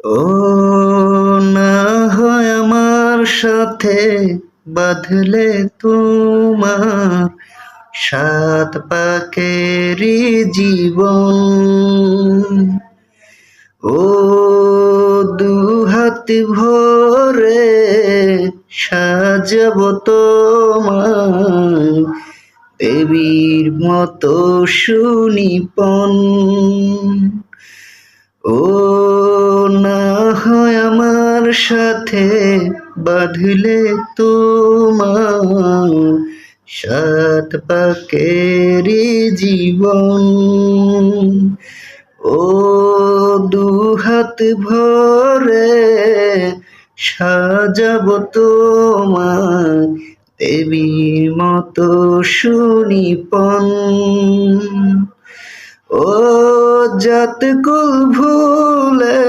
ও না হয় আমার সাথে বাঁধলে তোমার সাত পাকেরই জীবন। ও দুহাত ভরে সাজাবো তোমায় দেবীর মতো সুনিপন। ও না হয় আমার সাথে বাঁধলে তোমার সাত পাকেরই জীবন। ও দুহাত ভরে সাজাবো তোমার দেবীর মতো সুনিপন। ও জাত কুল ভুলে